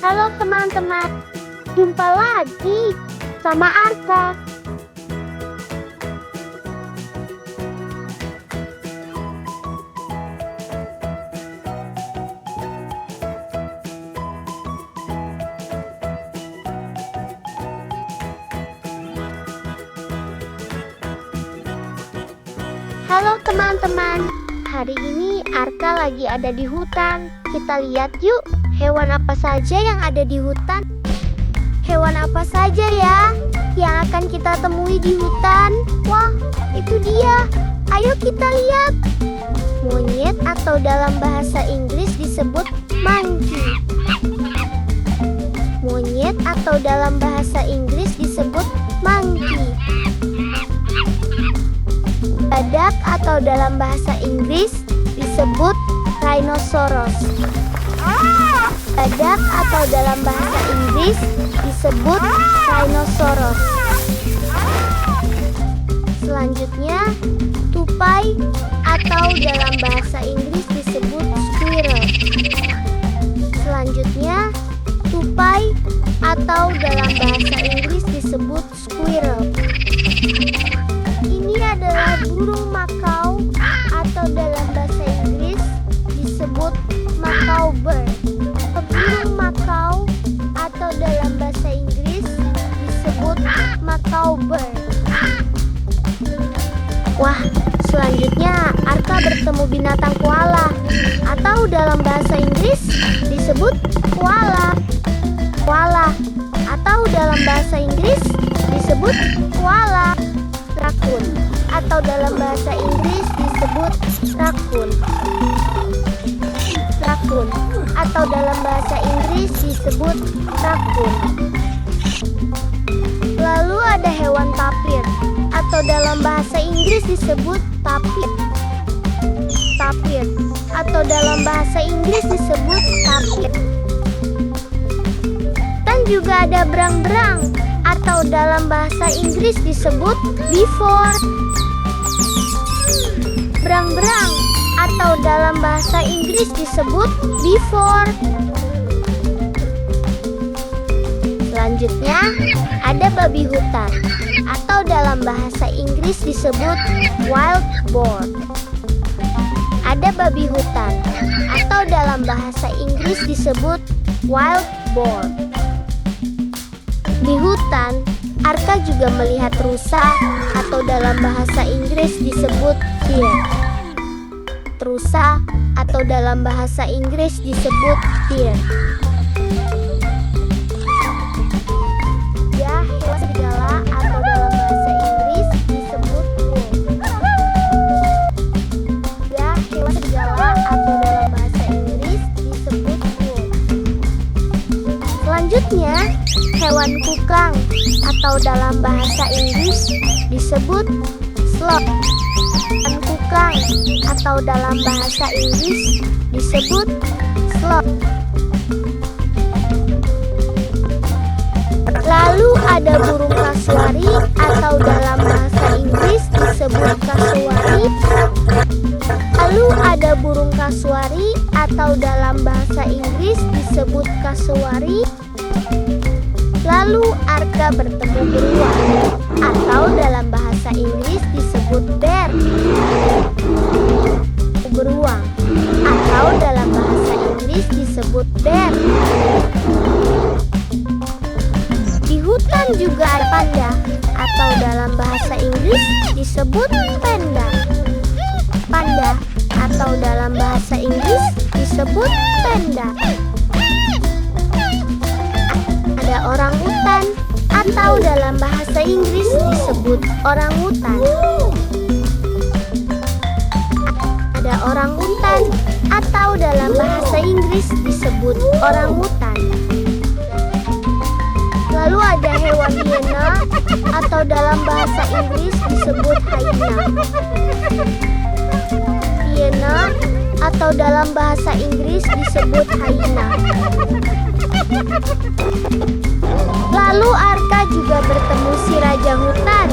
Halo teman-teman, jumpa lagi sama Arka. Halo teman-teman, hari ini Arka lagi ada di hutan. Kita lihat yuk, hewan apa saja yang ada di hutan. Hewan apa saja ya yang akan kita temui di hutan? Wah, itu dia. Ayo kita lihat. Monyet atau dalam bahasa Inggris disebut monkey. Monyet atau dalam bahasa Inggris disebut monkey. Badak atau dalam bahasa Inggris disebut rhinoceros. Badak atau dalam bahasa Inggris disebut rhinoceros. Selanjutnya, tupai atau dalam bahasa Inggris disebut squirrel. Selanjutnya, tupai atau dalam bahasa Inggris disebut squirrel. Ini adalah burung makau atau dalam bahasa Inggris disebut makau bird. Burung makau atau dalam bahasa Inggris disebut makau bird. Wah, selanjutnya Arka bertemu binatang koala atau dalam bahasa Inggris disebut koala. Koala atau dalam bahasa Inggris disebut koala. Rakun atau dalam bahasa Inggris disebut rakun. Rakun atau dalam bahasa Inggris disebut rakun. Lalu ada hewan tapir atau dalam bahasa Inggris disebut tapir. Tapir atau dalam bahasa Inggris disebut tapir. Dan juga ada berang-berang atau dalam bahasa Inggris disebut beaver. Berang-berang atau dalam bahasa Inggris disebut beaver. Selanjutnya ada babi hutan atau dalam bahasa Inggris disebut wild boar. Ada babi hutan atau dalam bahasa Inggris disebut wild boar. Di hutan, Arka juga melihat rusa atau dalam bahasa Inggris disebut deer. Rusa atau dalam bahasa Inggris disebut deer. Ya, hewan serigala atau dalam bahasa Inggris disebut wolf. Ya, hewan serigala atau dalam bahasa Inggris disebut wolf. Selanjutnya, hewan kukang atau dalam bahasa Inggris disebut sloth. Hewan kukang atau dalam bahasa Inggris disebut sloth. Lalu ada burung kasuari atau dalam bahasa Inggris disebut kasuari. Lalu ada burung kasuari atau dalam bahasa Inggris disebut kasuari. Lalu Arka bertemu beruang atau dalam bahasa Inggris disebut bear. Beruang atau dalam bahasa Inggris disebut bear. Di hutan juga ada panda atau dalam bahasa Inggris disebut panda. Panda atau dalam bahasa Inggris disebut panda. Ada orangutan atau dalam bahasa Inggris disebut orangutan. Ada orangutan atau dalam bahasa Inggris disebut orangutan. Lalu ada hewan hiena atau dalam bahasa Inggris disebut hyena. Hiena atau dalam bahasa Inggris disebut hyena. Lalu Arka juga bertemu si raja hutan.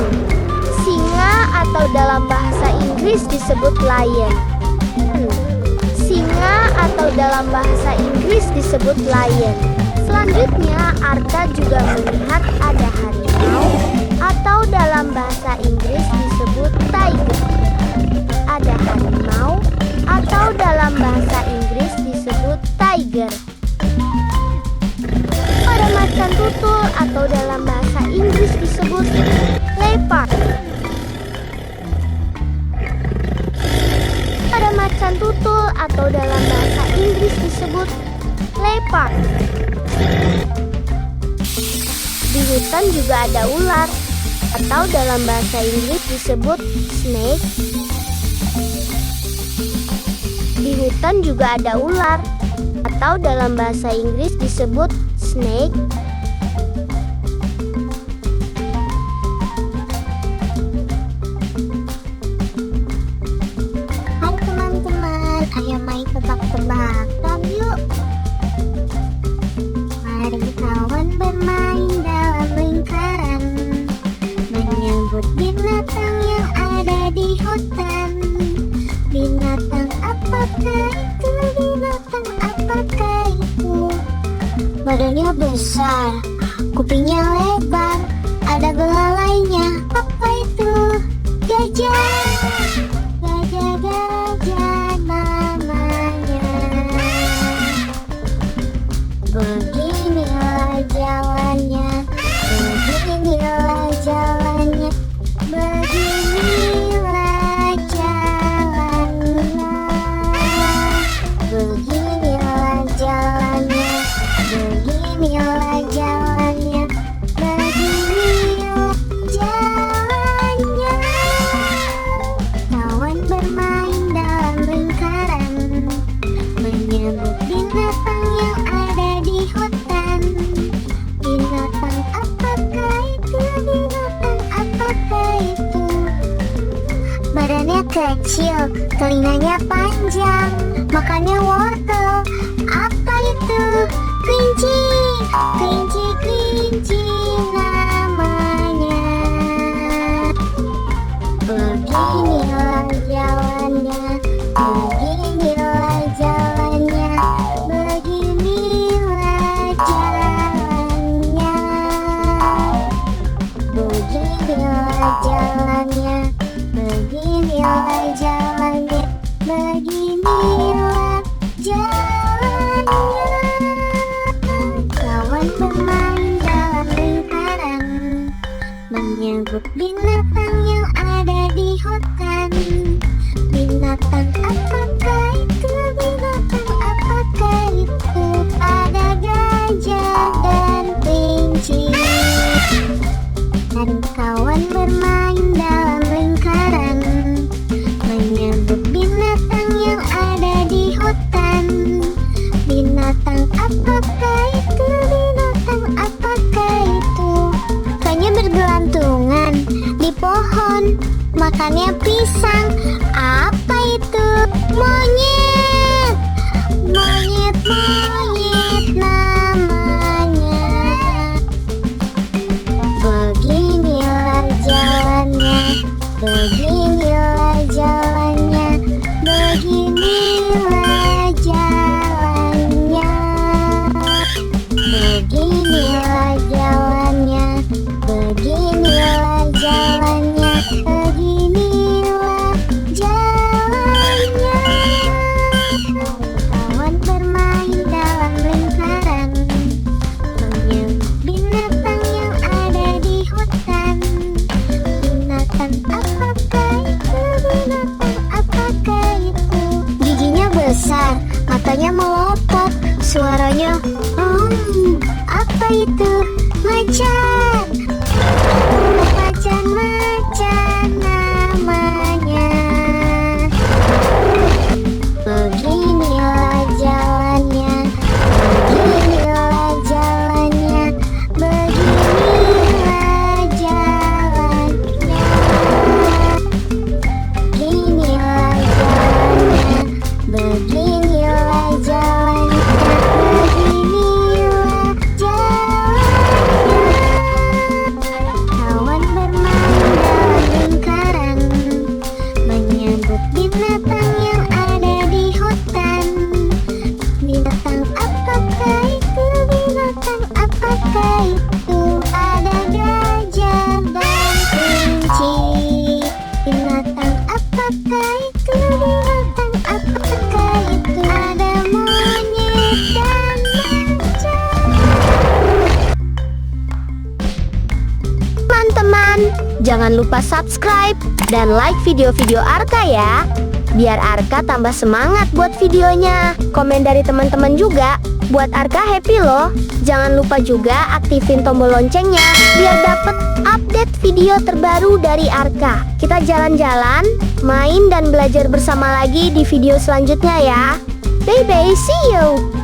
Singa atau dalam bahasa Inggris disebut lion. Singa atau dalam bahasa Inggris disebut lion. Selanjutnya, Arka juga melihat ada harimau atau dalam bahasa Inggris disebut tiger. Ada harimau atau dalam bahasa Inggris disebut tiger. Ada macan tutul atau dalam bahasa Inggris disebut leopard. Ada macan tutul atau dalam bahasa Inggris disebut leopard. Di hutan juga ada ular atau dalam bahasa Inggris disebut snake. Di hutan juga ada ular atau dalam bahasa Inggris disebut snake. Hai teman-teman, ayo main tebak-tebakan yuk. Mari kawan bermain dalam lingkaran, menyebut binatang yang ada di hutan. Binatang apakah itu? Binatang apakah itu? Badannya besar, kupingnya lebar, ada belalainya. Apa itu? Gajah. Gajah namanya. Beginilah jalannya, beginilah jalannya, beginilah jalannya, beginilah jalannya, beginilah jalannya, beginilah jalannya. Kawan bermain dalam lingkaran, menyebut binatang yang ada di hutan. Binatang apakah itu? Binatang apakah itu? Badannya kecil, telinganya panjang, makannya wortel. Apa itu? Kelinci. Kelinci, kelinci namanya. Beginilah jalannya, beginilah jalannya, beginilah jalannya, beginilah jalannya, beginilah jalannya, beginilah jalannya. Kawan bermain dalam lingkaran, menyebut binatang yang ada di hutan. Binatang apakah itu? Binatang apakah itu? Ada gajah dan kelinci. Dan kawan bermain dalam lingkaran, menyebut binatang yang ada di hutan. Binatang apakah itu? Binatang apakah itu? Kayaknya bergelantungan di pohon, makannya pisang. Apa itu? Monyet. Monyet, monyet namanya. Beginilah jalannya, beginilah jalannya, beginilah jalannya, beginilah jalannya, beginilah jalannya, beginilah jalannya. Kawan bermain dalam lingkaran, menyebut binatang yang ada di hutan. Binatang apakah itu? Binatang apakah itu? Giginya besar, matanya melotot, suaranya apa itu? Macan. Macan, macan namanya. Beginilah jalannya, beginilah jalannya, beginilah jalannya, beginilah jalannya, beginilah jalannya, beginilah jalannya. Jangan lupa subscribe dan like video-video Arka ya, biar Arka tambah semangat buat videonya. Komen dari teman-teman juga buat Arka happy loh. Jangan lupa juga aktifin tombol loncengnya biar dapet update video terbaru dari Arka. Kita jalan-jalan, main dan belajar bersama lagi di video selanjutnya ya. Bye bye, see you.